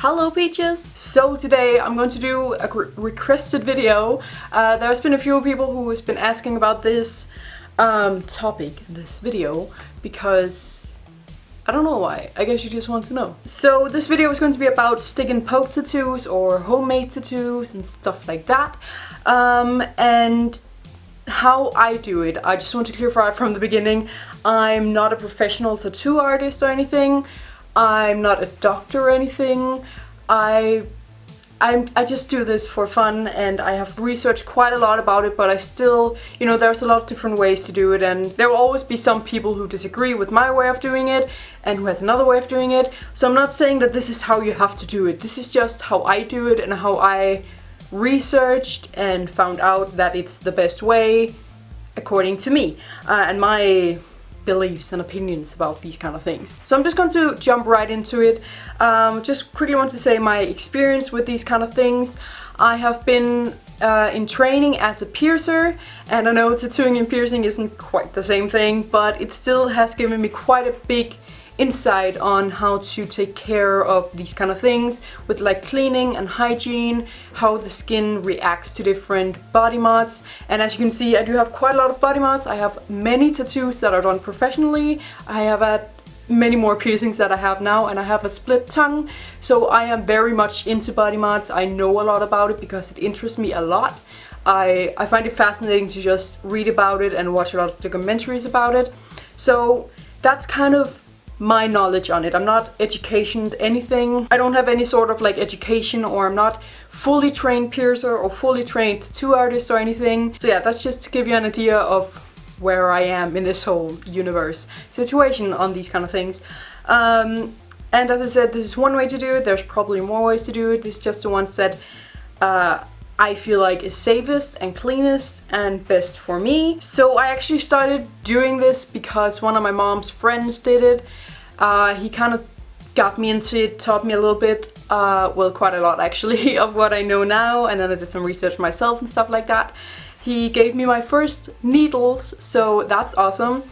Hello Peaches! So today I'm going to do a requested video. There's been a few people who has been asking about this topic, this video, because I don't know why. I guess you just want to know. So this video is going to be about stick and poke tattoos or homemade tattoos and stuff like that. And how I do it. I just want to clarify from the beginning, I'm not a professional tattoo artist or anything. I'm not a doctor or anything. I just do this for fun, and I have researched quite a lot about it, but I still, there's a lot of different ways to do it, and there will always be some people who disagree with my way of doing it and who has another way of doing it. So I'm not saying that this is how you have to do it. This is just how I do it and how I researched and found out that it's the best way according to me and my beliefs and opinions about these kind of things. So I'm just going to jump right into it. Just quickly want to say my experience with these kind of things. I have been in training as a piercer, and I know tattooing and piercing isn't quite the same thing, but it still has given me quite a big insight on how to take care of these kind of things with like cleaning and hygiene, how the skin reacts to different body mods. And as you can see, I do have quite a lot of body mods. I have many tattoos that are done professionally. I have had many more piercings that I have now, and I have a split tongue, so I am very much into body mods. I know a lot about it because it interests me a lot. I find it fascinating to just read about it and watch a lot of documentaries about it. So that's kind of my knowledge on it. I'm not educationed anything. I don't have any sort of like education, or I'm not fully trained piercer or fully trained tattoo artist or anything. So yeah, that's just to give you an idea of where I am in this whole universe situation on these kind of things. And as I said, this is one way to do it. There's probably more ways to do it. This is just the ones that I feel like is safest and cleanest and best for me. So I actually started doing this because one of my mom's friends did it. He kind of got me into it, taught me a little bit, well, quite a lot actually, of what I know now, and then I did some research myself and stuff like that. He gave me my first needles, so that's awesome.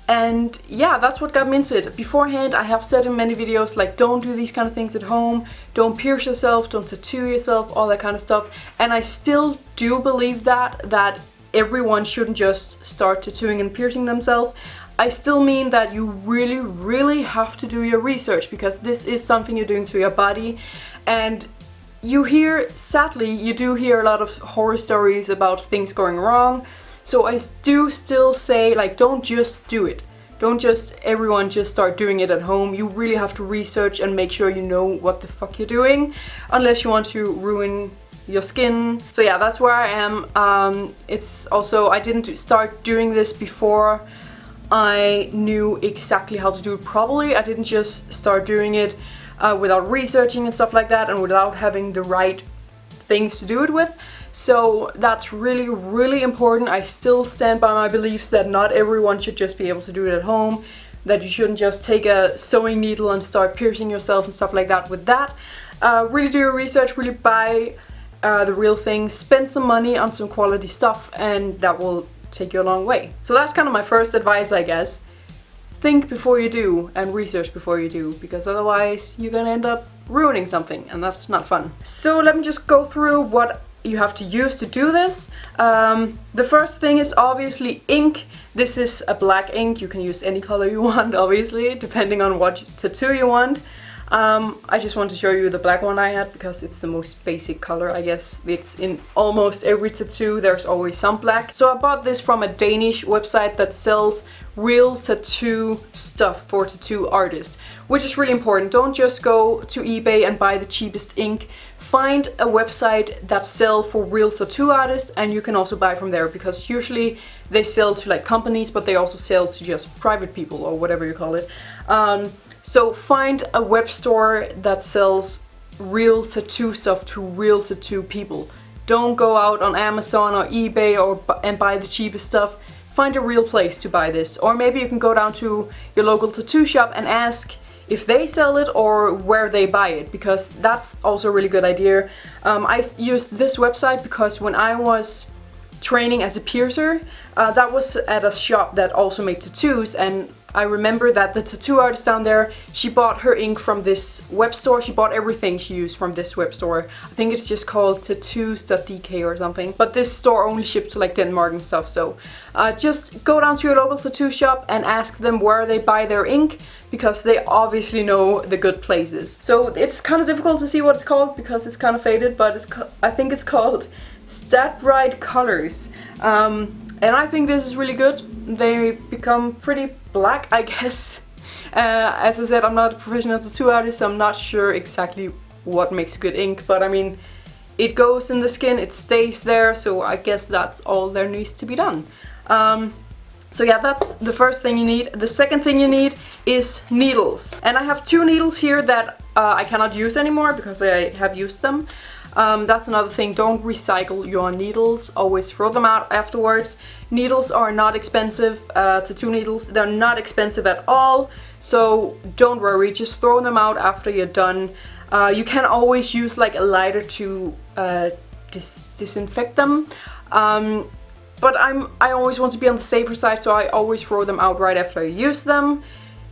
And yeah, that's what got me into it. Beforehand, I have said in many videos, like, don't do these kind of things at home, don't pierce yourself, don't tattoo yourself, all that kind of stuff. And I still do believe that everyone shouldn't just start tattooing and piercing themselves. I still mean that you really have to do your research, because this is something you're doing to your body. And sadly, you do hear a lot of horror stories about things going wrong. So I do still say, like, don't just do it. Don't just everyone just start doing it at home. You really have to research and make sure you know what the fuck you're doing, unless you want to ruin your skin. So yeah, that's where I am. It's also, I didn't start doing this before I knew exactly how to do it properly. I didn't just start doing it without researching and stuff like that, and without having the right things to do it with. So that's really important. I still stand by my beliefs that not everyone should just be able to do it at home, that you shouldn't just take a sewing needle and start piercing yourself and stuff like that with that. Really do your research, really buy the real thing, spend some money on some quality stuff, and that will take you a long way. So that's kind of my first advice, I guess. Think before you do and research before you do, because otherwise you're gonna end up ruining something, and that's not fun. So let me just go through what you have to use to do this. The first thing is obviously ink. This is a black ink. You can use any color you want, obviously, depending on what tattoo you want. I just want to show you the black one I had because it's the most basic color, I guess. It's in almost every tattoo, there's always some black. So I bought this from a Danish website that sells real tattoo stuff for tattoo artists, which is really important. Don't just go to eBay and buy the cheapest ink. Find a website that sells for real tattoo artists, and you can also buy from there, because usually they sell to like companies, but they also sell to just private people or whatever you call it. So find a web store that sells real tattoo stuff to real tattoo people. Don't go out on Amazon or eBay and buy the cheapest stuff. Find a real place to buy this. Or maybe you can go down to your local tattoo shop and ask if they sell it or where they buy it, because that's also a really good idea. I used this website because when I was training as a piercer, that was at a shop that also made tattoos, and I remember that the tattoo artist down there, she bought her ink from this web store. She bought everything she used from this web store. I think it's just called tattoos.dk or something. But this store only ships to like Denmark and stuff, so just go down to your local tattoo shop and ask them where they buy their ink, because they obviously know the good places. So it's kind of difficult to see what it's called because it's kind of faded, but I think it's called Stat Right Colors. And I think this is really good. They become pretty black, I guess. As I said, I'm not a professional tattoo artist, so I'm not sure exactly what makes a good ink, but I mean, it goes in the skin, it stays there, so I guess that's all there needs to be done. So yeah, that's the first thing you need. The second thing you need is needles. And I have 2 needles here that I cannot use anymore because I have used them. That's another thing, don't recycle your needles, always throw them out afterwards. Needles are not expensive, tattoo needles, they're not expensive at all, so don't worry, just throw them out after you're done. You can always use like a lighter to disinfect them, but I always want to be on the safer side, so I always throw them out right after I use them,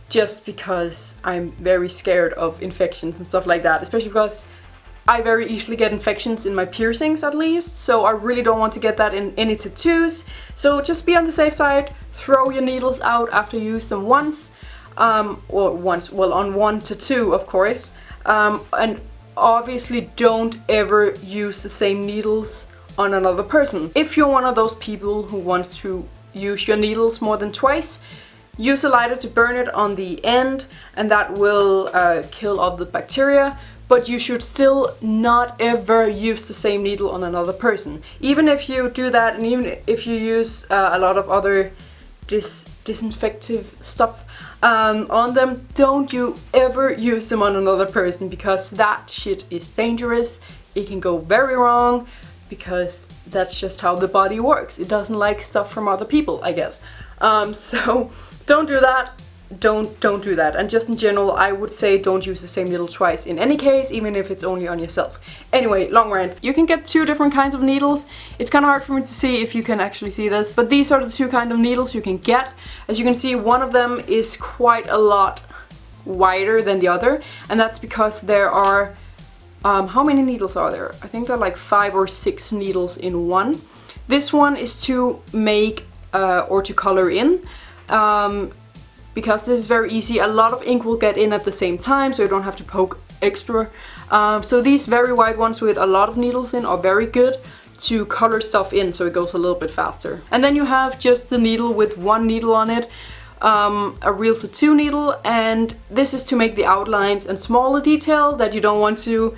just because I'm very scared of infections and stuff like that, especially because I very easily get infections in my piercings at least, so I really don't want to get that in any tattoos. So just be on the safe side, throw your needles out after you use them once, on one tattoo of course, and obviously don't ever use the same needles on another person. If you're one of those people who wants to use your needles more than twice, use a lighter to burn it on the end, and that will kill all the bacteria. But you should still not ever use the same needle on another person. Even if you do that, and even if you use a lot of other disinfective stuff on them, don't you ever use them on another person, because that shit is dangerous. It can go very wrong, because that's just how the body works. It doesn't like stuff from other people, I guess. So don't do that. Don't do that. And just in general, I would say don't use the same needle twice in any case, even if it's only on yourself. Anyway, long rant. You can get 2 different kinds of needles. It's kind of hard for me to see if you can actually see this, but these are the 2 kinds of needles you can get. As you can see, one of them is quite a lot wider than the other, and that's because there are how many needles are there? I think there are like 5 or 6 needles in one. This one is to make or to color in. Because this is very easy, a lot of ink will get in at the same time, so you don't have to poke extra. So these very wide ones with a lot of needles in are very good to color stuff in, so it goes a little bit faster. And then you have just the needle with 1 needle on it, a real tattoo needle, and this is to make the outlines and smaller detail that you don't want to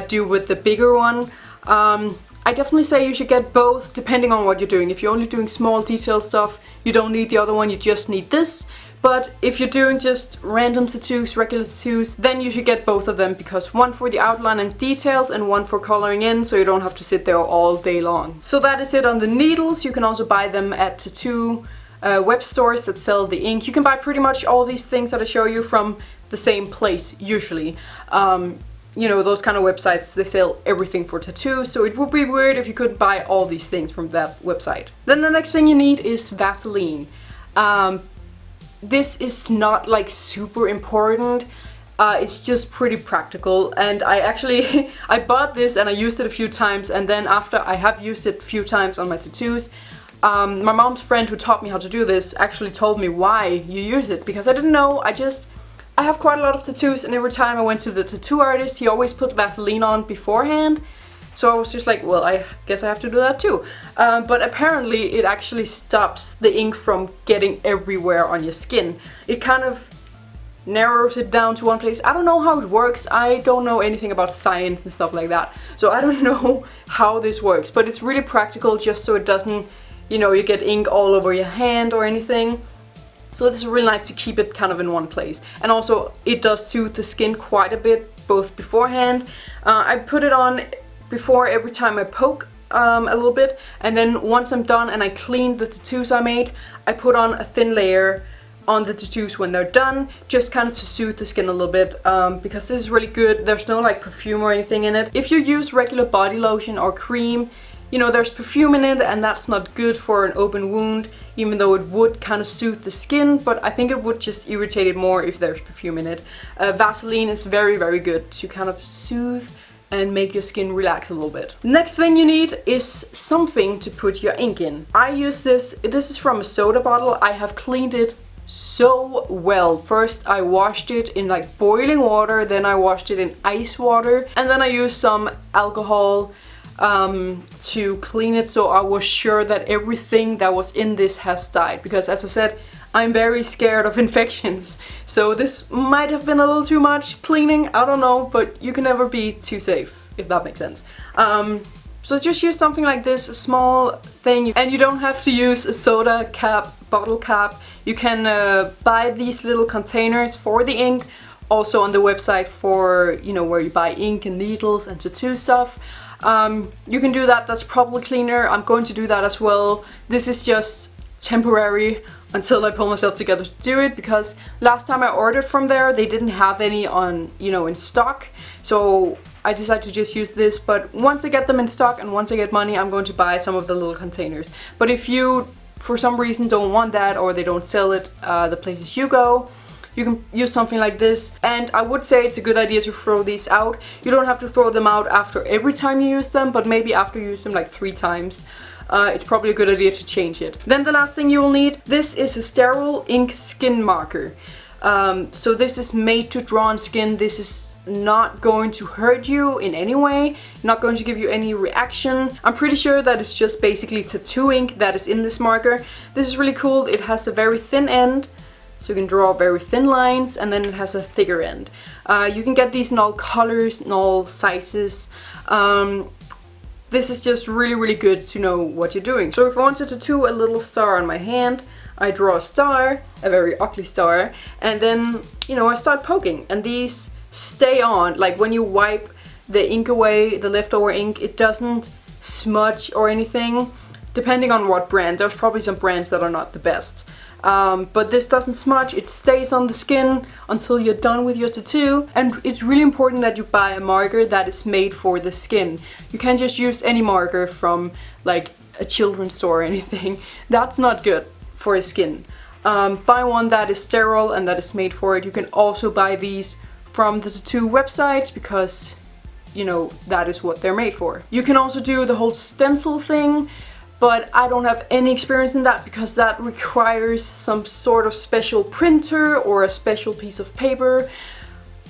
do with the bigger one. I definitely say you should get both depending on what you're doing. If you're only doing small detailed stuff, you don't need the other one, you just need this. But if you're doing just random tattoos, regular tattoos, then you should get both of them, because one for the outline and details and one for coloring in, so you don't have to sit there all day long. So that is it on the needles. You can also buy them at tattoo web stores that sell the ink. You can buy pretty much all these things that I show you from the same place usually. You know, those kind of websites, they sell everything for tattoos, so it would be weird if you couldn't buy all these things from that website. Then the next thing you need is Vaseline. This is not like super important, it's just pretty practical, and I actually I bought this and I used it a few times, and then after I have used it a few times on my tattoos, my mom's friend who taught me how to do this actually told me why you use it, because I didn't know. I have quite a lot of tattoos, and every time I went to the tattoo artist, he always put Vaseline on beforehand. So I was just like, well, I guess I have to do that too. But apparently it actually stops the ink from getting everywhere on your skin. It kind of narrows it down to one place. I don't know how it works. I don't know anything about science and stuff like that. So I don't know how this works, but it's really practical, just so it doesn't, you know, you get ink all over your hand or anything. So this is really nice to keep it kind of in one place. And also it does soothe the skin quite a bit, both beforehand. I put it on before every time I poke a little bit, and then once I'm done and I cleaned the tattoos I made, I put on a thin layer on the tattoos when they're done, just kind of to soothe the skin a little bit, because this is really good. There's no like perfume or anything in it. If you use regular body lotion or cream, you know, there's perfume in it and that's not good for an open wound, even though it would kind of soothe the skin, but I think it would just irritate it more if there's perfume in it. Vaseline is very, very good to kind of soothe and make your skin relax a little bit. Next thing you need is something to put your ink in. I use this is from a soda bottle. I have cleaned it so well. First I washed it in like boiling water, then I washed it in ice water, and then I used some alcohol to clean it, so I was sure that everything that was in this has died, because as I said, I'm very scared of infections. So this might have been a little too much cleaning, I don't know, but you can never be too safe, if that makes sense. So just use something like this, a small thing, and you don't have to use a soda cap, bottle cap. You can buy these little containers for the ink, also on the website for, you know, where you buy ink and needles and tattoo stuff. You can do that, that's probably cleaner. I'm going to do that as well. This is just temporary until I pull myself together to do it, because last time I ordered from there they didn't have any on, you know, in stock, so I decided to just use this. But once I get them in stock and once I get money, I'm going to buy some of the little containers. But if you for some reason don't want that, or they don't sell it the places you go, you can use something like this. And I would say it's a good idea to throw these out. You don't have to throw them out after every time you use them, but maybe after you use them like 3 times. It's probably a good idea to change it. Then the last thing you will need, this is a sterile ink skin marker. So this is made to draw on skin. This is not going to hurt you in any way, not going to give you any reaction. I'm pretty sure that it's just basically tattoo ink that is in this marker. This is really cool. It has a very thin end, so you can draw very thin lines, and then it has a thicker end. You can get these in all colors, in all sizes. This is just really, really good to know what you're doing. So if I want to tattoo a little star on my hand, I draw a star, a very ugly star, and then, you know, I start poking, and these stay on. Like when you wipe the ink away, the leftover ink, it doesn't smudge or anything, depending on what brand. There's probably some brands that are not the best. But this doesn't smudge, it stays on the skin until you're done with your tattoo. And it's really important that you buy a marker that is made for the skin. You can't just use any marker from like a children's store or anything. That's not good for a skin. Buy one that is sterile and that is made for it. You can also buy these from the tattoo websites, because, you know, that is what they're made for. You can also do the whole stencil thing, but I don't have any experience in that, because that requires some sort of special printer or a special piece of paper.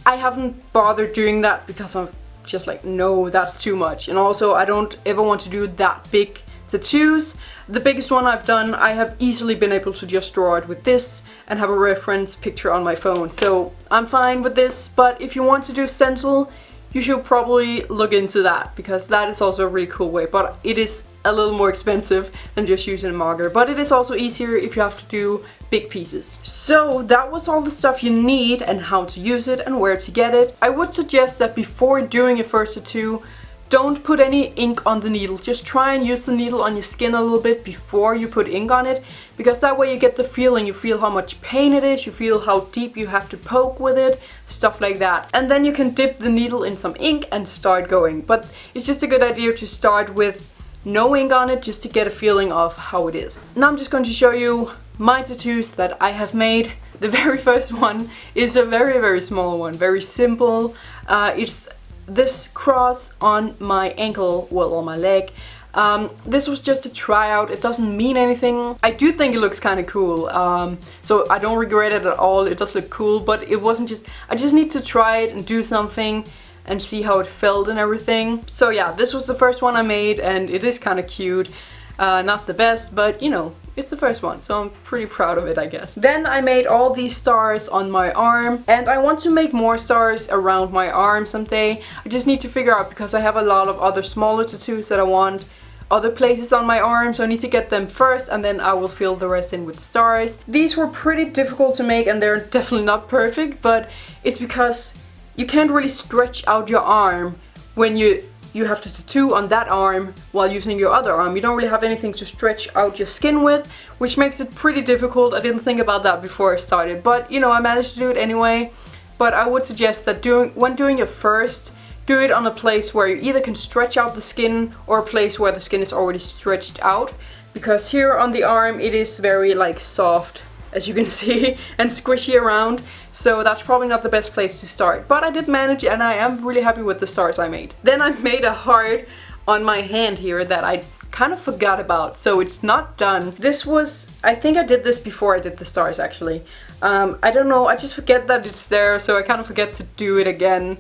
I haven't bothered doing that because I'm just like, no, that's too much. And also I don't ever want to do that big tattoos. The biggest one I've done, I have easily been able to just draw it with this and have a reference picture on my phone. So I'm fine with this, but if you want to do stencil, you should probably look into that, because that is also a really cool way, but it is a little more expensive than just using a marker, but it is also easier if you have to do big pieces. So that was all the stuff you need and how to use it and where to get it. I would suggest that before doing your first tattoo, don't put any ink on the needle. Just try and use the needle on your skin a little bit before you put ink on it, because that way you get the feeling, you feel how much pain it is, you feel how deep you have to poke with it, stuff like that. And then you can dip the needle in some ink and start going. But it's just a good idea to start with no ink on it, just to get a feeling of how it is. Now I'm just going to show you my tattoos that I have made. The very first one is a very, very small one, very simple. It's this cross on my ankle, well, on my leg. This was just a tryout, it doesn't mean anything. I do think it looks kind of cool, so I don't regret it at all. It does look cool, but it wasn't just, I just need to try it and do something and see how it felt and everything. So yeah, this was the first one I made, and it is kind of cute. Not the best, but you know, it's the first one, so I'm pretty proud of it, I guess. Then I made all these stars on my arm, and I want to make more stars around my arm someday. I just need to figure out, because I have a lot of other smaller tattoos that I want other places on my arm, so I need to get them first, and then I will fill the rest in with stars. These were pretty difficult to make, and they're definitely not perfect, but it's because you can't really stretch out your arm when you have to tattoo on that arm while using your other arm. You don't really have anything to stretch out your skin with, which makes it pretty difficult. I didn't think about that before I started, but you know, I managed to do it anyway. But I would suggest that when doing your first do it on a place where you either can stretch out the skin or a place where the skin is already stretched out. Because here on the arm it is very like soft, as you can see, and squishy around. So that's probably not the best place to start. But I did manage and I am really happy with the stars I made. Then I made a heart on my hand here that I kind of forgot about, so it's not done. This was, I think I did this before I did the stars actually. I don't know, I just forget that it's there, so I kind of forget to do it again.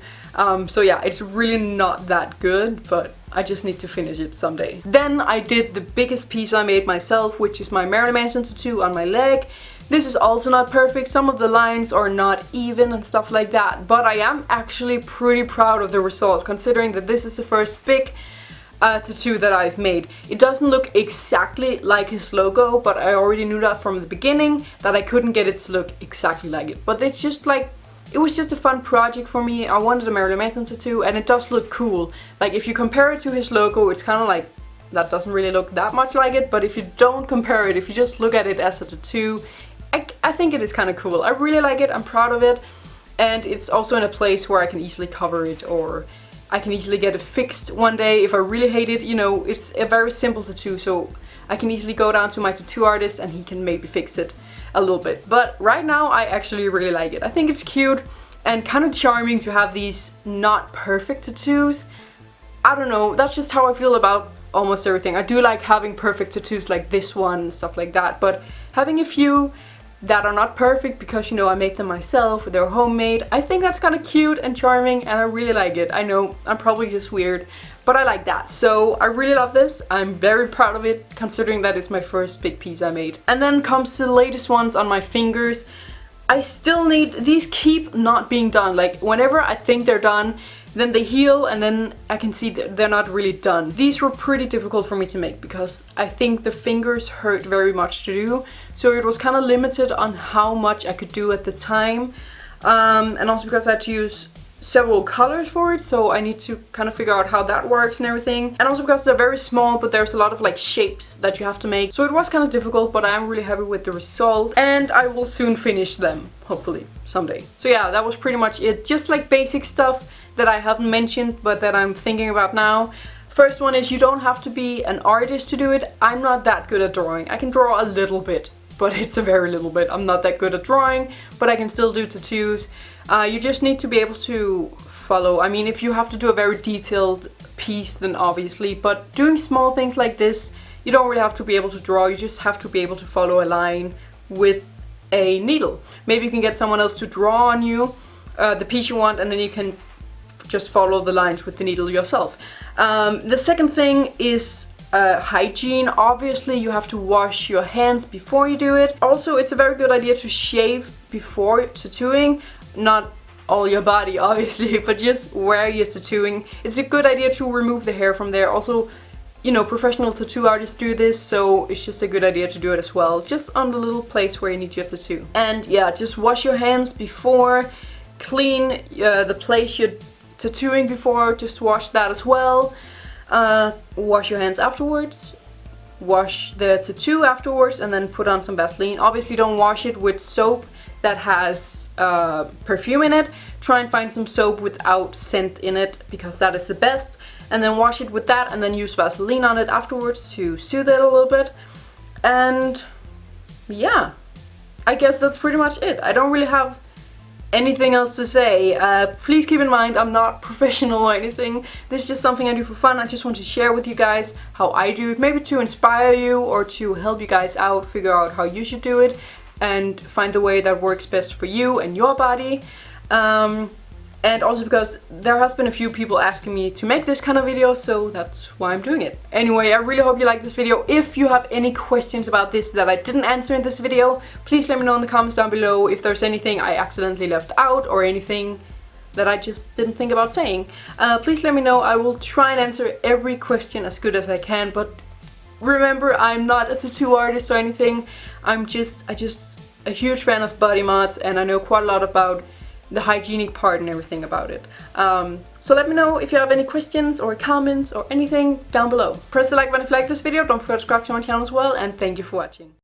So yeah, it's really not that good, but I just need to finish it someday. Then I did the biggest piece I made myself, which is my Marilyn Manson tattoo on my leg. This is also not perfect, some of the lines are not even and stuff like that, but I am actually pretty proud of the result, considering that this is the first big tattoo that I've made. It doesn't look exactly like his logo, but I already knew that from the beginning, that I couldn't get it to look exactly like it. But it's just like, it was just a fun project for me. I wanted a Marilyn Manson tattoo and it does look cool. Like if you compare it to his logo, it's kind of like, that doesn't really look that much like it, but if you don't compare it, if you just look at it as a tattoo, I think it is kind of cool. I really like it, I'm proud of it, and it's also in a place where I can easily cover it, or I can easily get it fixed one day if I really hate it. You know, it's a very simple tattoo, so I can easily go down to my tattoo artist and he can maybe fix it a little bit. But right now I actually really like it. I think it's cute and kind of charming to have these not perfect tattoos. I don't know, that's just how I feel about almost everything. I do like having perfect tattoos like this one, stuff like that, but having a few that are not perfect because, you know, I make them myself, they're homemade, I think that's kind of cute and charming and I really like it. I know, I'm probably just weird, but I like that. So I really love this. I'm very proud of it, considering that it's my first big piece I made. And then comes to the latest ones on my fingers. I still need, these keep not being done. Like whenever I think they're done, then they heal and then I can see that they're not really done. These were pretty difficult for me to make because I think the fingers hurt very much to do. So it was kind of limited on how much I could do at the time. And also because I had to use several colors for it, so I need to kind of figure out how that works and everything. And also because they're very small, but there's a lot of like shapes that you have to make. So it was kind of difficult, but I'm really happy with the result. And I will soon finish them, hopefully, someday. So yeah, that was pretty much it. Just like basic stuff that I haven't mentioned, but that I'm thinking about now. First one is you don't have to be an artist to do it. I'm not that good at drawing. I can draw a little bit, but it's a very little bit. I'm not that good at drawing, but I can still do tattoos. You just need to be able to follow. I mean, if you have to do a very detailed piece, then obviously, but doing small things like this, you don't really have to be able to draw. You just have to be able to follow a line with a needle. Maybe you can get someone else to draw on you the piece you want, and then you can just follow the lines with the needle yourself. The second thing is hygiene. Obviously you have to wash your hands before you do it. Also, it's a very good idea to shave before tattooing. Not all your body obviously, but just where you're tattooing. It's a good idea to remove the hair from there. Also, you know, professional tattoo artists do this, so it's just a good idea to do it as well, just on the little place where you need your tattoo. And yeah, just wash your hands before, clean the place you're tattooing before, just wash that as well. Wash your hands afterwards, wash the tattoo afterwards, and then put on some Vaseline. Obviously don't wash it with soap that has perfume in it. Try and find some soap without scent in it, because that is the best. And then wash it with that, and then use Vaseline on it afterwards to soothe it a little bit. And yeah, I guess that's pretty much it. I don't really have anything else to say. Please keep in mind, I'm not professional or anything. This is just something I do for fun. I just want to share with you guys how I do it, maybe to inspire you or to help you guys out, figure out how you should do it and find the way that works best for you and your body. And also because there has been a few people asking me to make this kind of video, so that's why I'm doing it. Anyway, I really hope you like this video. If you have any questions about this that I didn't answer in this video, please let me know in the comments down below. If there's anything I accidentally left out or anything that I just didn't think about saying, please let me know. I will try and answer every question as good as I can, but remember, I'm not a tattoo artist or anything. I'm just a huge fan of body mods, and I know quite a lot about the hygienic part and everything about it. So let me know if you have any questions or comments or anything down below. Press the like button if you like this video. Don't forget to subscribe to my channel as well, and thank you for watching.